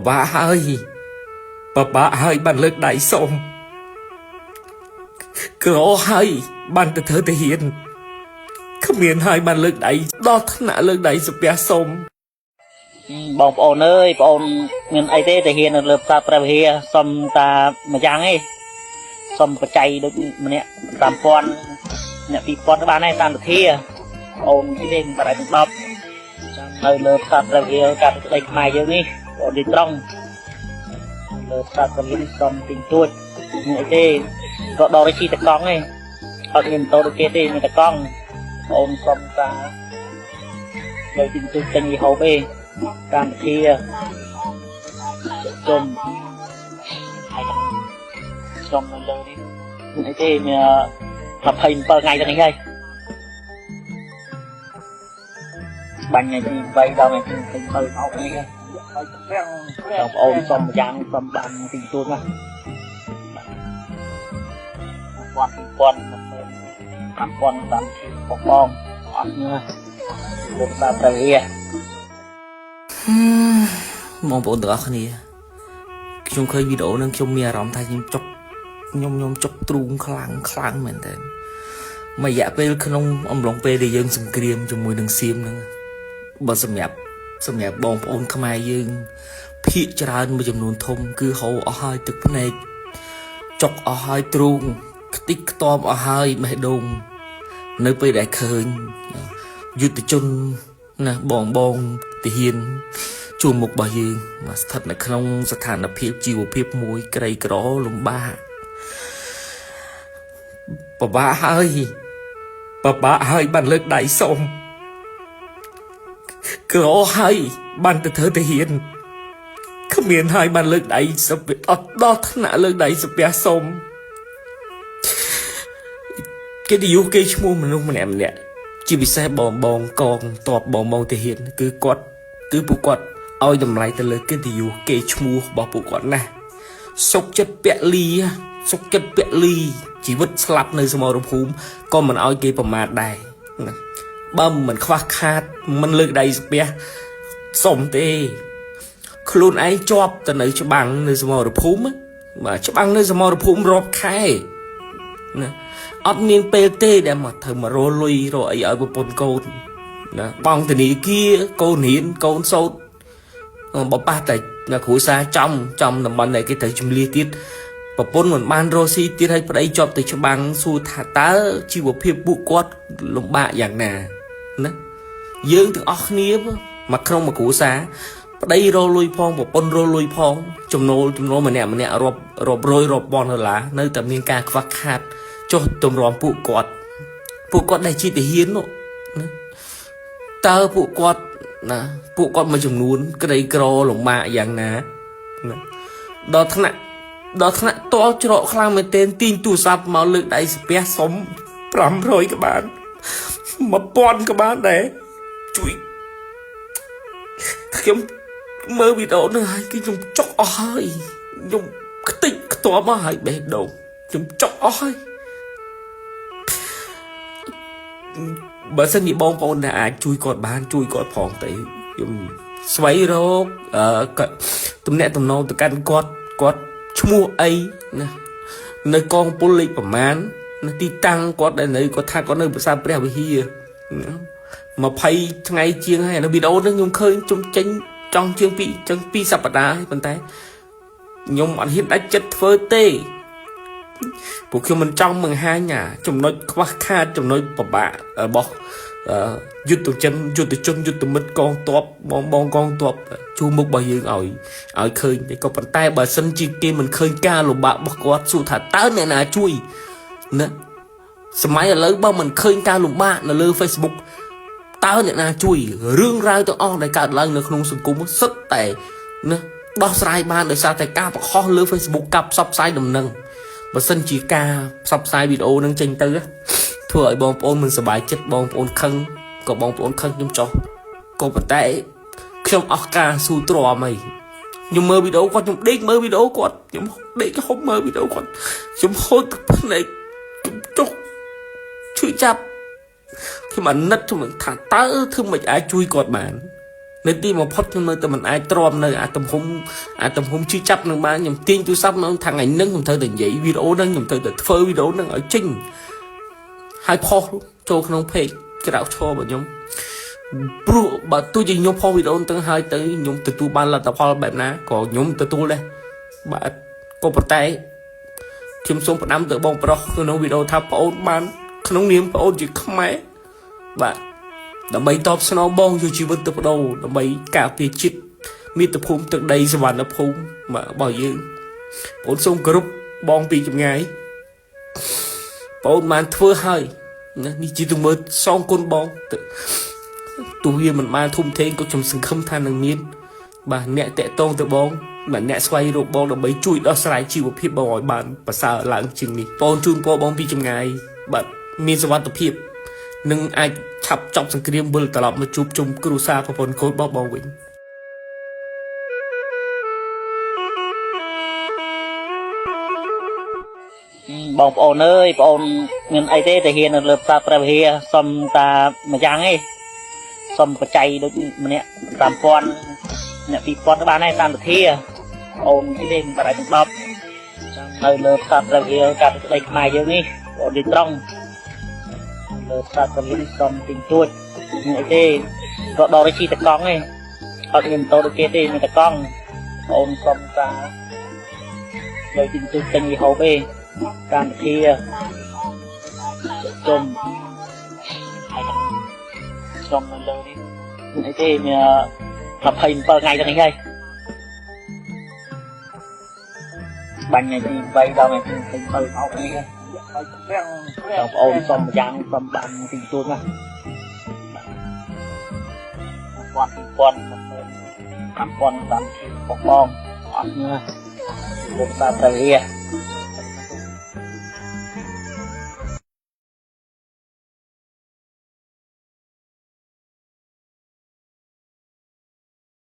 bà ơi bà ơi bạn lực đáy xong có hay bạn tự thơ thể hiện không miền hai bạn lực đáy đó thân nạ lực đáy sụp bè xongបងប្អូនអើយបងប្អូនមានអីទេតែហ៊ាននៅលើផ្សារព្រះវិហារសុំតាមួយយ៉ាងឯងសុំបច្ច័យដូចម្នាក់5000អ្នក2000ក៏បានដែរតាមវិធាបងអូនអីទេមិនបាច់10ចាំនៅលើផ្សារព្រះវិហារកាត់ក្តីខ្មែរយើងនេះបងទីត្រង់លើផ្សារព្រះវិហារនេះសុំទិញទួចមានអីទេក៏ដកទៅជីតកង់ឯងអត់មានម៉ូតូដូចគេទេមានតកង់បងអូនសុំតានៅទិញទួចទិញយីហូបឯងតាមវិធីជុំហើយចំនៅលើនេះមានអីទេមាន27ថ្ងៃទៅនេះហើយបាញ់ថ្ងៃទី3ដល់ថ្ងៃទី7អោបនេះហើយបងប្អូនសុំម្យ៉ាងសុំបានទីទួតមក1000តាមបងអត់ញើលោកតាប្រវិហាបងប្អូនទាំងអស់គ្នាខ្ញុំឃើញវីដេអូនឹងខ្ញុំមានអារម្មណ៍ថាខ្ញុំចុកខ្ញុំចុកទ្រូងខ្លាំងមែនតើមួយរយៈពេលក្នុងអំឡុងពេលដែលយើងសង្គ្រាមជាមួយនឹងសៀមហ្នឹងបើសម្រាប់បងប្អូនខ្មែរយើងភាគច្រើនមួយចំនួនធំគឺហូរអស់ហើយទឹកភ្នែកចុកអស់ហើយទ្រូងខ្ទេចខ្ទាំអស់ហើយបេះដូងនៅពេលដែលឃើញយុទ្ធជនណាបងទាហានជួរមុខរបស់យើងមកស្ថិតនៅក្នុងស្ថានភាពជីវភាពមួយក្រីក្រលំបាកពិបាកហើយបានលើកដៃសុំក្រហើយបានទៅធ្វើទាហានគ្មានហើយបានលើកដៃសុំអត់ដល់ថ្នាក់លើកដៃសុំសុំគេនិយាយគេឈ្មោះមនុស្សម្នាក់ជាពិសេសបងកងតបបងទាហានគឺពួកគាត់ឲ្យតម្លៃទៅលើកិត្តិយសគេឈ្មោះរបស់ពួកគាត់ណាស់សុកចិត្តពលីជីវិតស្លាប់នៅសមរភូមិក៏មិនឲ្យគេប្រមាថដែរណាបើមិនខ្វះខាតមិនលើកដៃស្ពះសុំទេខ្លួនឯងជាប់ទៅនៅច្បាំងនៅសមរភូមិបាទច្បាំងនៅសមរភូមិរាប់ខែណាអត់មានពេលទេដែលមកធ្វើមករលុយរកអីឲ្យប្រពន្ធកូនណាបងធនីគាកូនរៀនកូនសោតបបះតែគ្រួសារចំតំបន់ដែលគេត្រូវជំលះទៀតប្រពន្ធមិនបានរស់ស៊ីទៀតឲ្យប្តីជាប់ទៅច្បាំងសួរថាតើជីវភាពពួកគាត់លំបាកយ៉ាងណាណាយើងទាំងអស់គ្នាមកក្នុងមួយគ្រួសារប្តីរលុយផងប្រពន្ធរលុយផងចំណូលម្នាក់រាប់រយរាប់ពាន់ដុល្លារនៅតែមានការខ្វះខាតចុះទម្រាំពួកគាត់ដែលជាទាហាននោះណាតើពួកគាត់មួយចំនួនក្រីក្រលំបាកយ៉ាងណាដល់ថ្នាក់តល់ច្រកខ្លាំងមែនទែនទាញទូរស័ព្ទមកលើកដៃស្ពះសុំ500ក៏បាន1000ក៏បានដែរជួយខ្ញុំមើលវីដេអូនោះហើយគឺខ្ញុំចុកអស់ហើយខ្ញុំខ្ទេចខ្ទាំអស់ហើយបេះដូងខ្ញុំចុកអស់ហើយបើសិនជាបងប្អូនដែលអាចជួយគាត់បានជួយគាត់ផងទៅខ្ញុំស្វែងរកទំនាក់ទំនងទៅកាន់គាត់ឈ្មោះអីណានៅកងពលលេខប្រមាណនៅទីតាំងគាត់ដែលនៅគាត់ថាគាត់នៅប្រាសាទព្រះវិហារ20ថ្ងៃជាងហើយនៅវីដេអូនេះខ្ញុំឃើញជុំចេញចង់ជាង2សប្តាហ៍ហើយប៉ុន្តែខ្ញុំអត់ហ៊ានដាច់ចិត្តធ្វើទេពួកខ្ញុំមិនចង់បង្ហាញចំណុចខ្វះខាតចំណុចពិបាករបស់យុទ្ធជនយុទ្ធមិត្តកងទ័ពបងកងទ័ពជួមុខរបស់យើងឲ្យឃើញតែក៏ប៉ុន្តែបើសិនជាគេមិនឃើញការលំបាករបស់គាត់សួរថាតើអ្នកណាជួយណាសម័យឥឡូវបើមិនឃើញការលំបាកនៅលើ Facebook តើអ្នកណាជួយរឿងរ៉ាវទាំងអស់ដែលកើតឡើងនៅក្នុងសង្គមសុទ្ធតែណាដោះស្រាយបានដោយសារតែការបង្ហោះលើ Facebook កាប់ផ្សព្វផ្សាយដំណឹងបើសិនជាការផ្សព្វផ្សាយវីដេអូនឹងចេញទៅធ្វើឲ្យបងប្អូនមិនសប្បាយចិត្តបងប្អូនខឹងក៏បងប្អូនខឹងខ្ញុំចុះក៏ប៉ុន្តែខ្ញុំអស់ការស៊ូទ្រាំអីខ្ញុំមើលវីដេអូគាត់ខ្ញុំដេកមើលវីដេអូគាត់ខ្ញុំដេកហូបមើលវីដេអូគាត់ខ្ញុំហូចទឹកភ្នែកខ្ញុំចុះឈឺចាប់ខ្ញុំអាណិតខ្ញុំថាតើធ្វើមិនអាចជួយគាត់បាន nơi tí mà phốt nhưng mà tụi mình ai trộm nơi tầm hôm chưa chấp nâng ba nhầm tiên tôi sắp nó thằng ảnh nâng nhầm thơ tình giấy video nâng nhầm thơ tình phơi video nâng ở trình hai pho cho không phê cái đạo cho bọn nhóm bro bà tôi chỉ nhóm pho video tới hai tới nhóm từ tu ban là tập pho bẹp ná còn nhóm từ tu đây bà có một tay thêm xuống một năm từ bông pro nó video tháp ôn ban không niệm ôn chỉ không máy bà đã bay top snow bong cho chỉ vật tập đầu đã bay cả phía chít mi tập hôm từ đây sẽ vào tập hôm mà bao nhiêu ôn xong group bong pi chục ngày ôn man thưa hơi ni chỉ tụi mới xong con bong tụi hiền mình mang thùng thế có trong sừng không than đằng miên bà nhẹ tệ tôn từ bong mà nhẹ xoay rồi bong đã bay chui đó sai chịu một phiên bòi bàn và sao là chừng này bong chun po bong pi chục ngày bạn mi sẽ vào tập hiệp nâng ai chập chọc sang kêu bơi tạt mà chụp chung kêu xa vào phần khối bong bong vĩnh bong ôn ơi bong mình ai thế thể hiện là ta pra hia xong ta mà giang ấy xong có chạy đôi mình nè tam pon nè pi pon các bạn này tam được thia ôn cái đêm ta lại được đọc nơi lợp ta pra hia cả đây mai giờ ní ôn đi trong lợp ta pra hia xong tình chuột như thế có đo cái chi tật con ấy họ nhìn tôi được kia thì người ta con ôn xong ta đời tình chuột tình gì hậu bê tam thia chôm chôm lên đi ấy thế lập hình per ngày cho ngày đây bánh này thì vay đâu này thì hình per học này xong ôn xong giang xong bạn tình tuôn mà quan làm bong ăn như một ta phải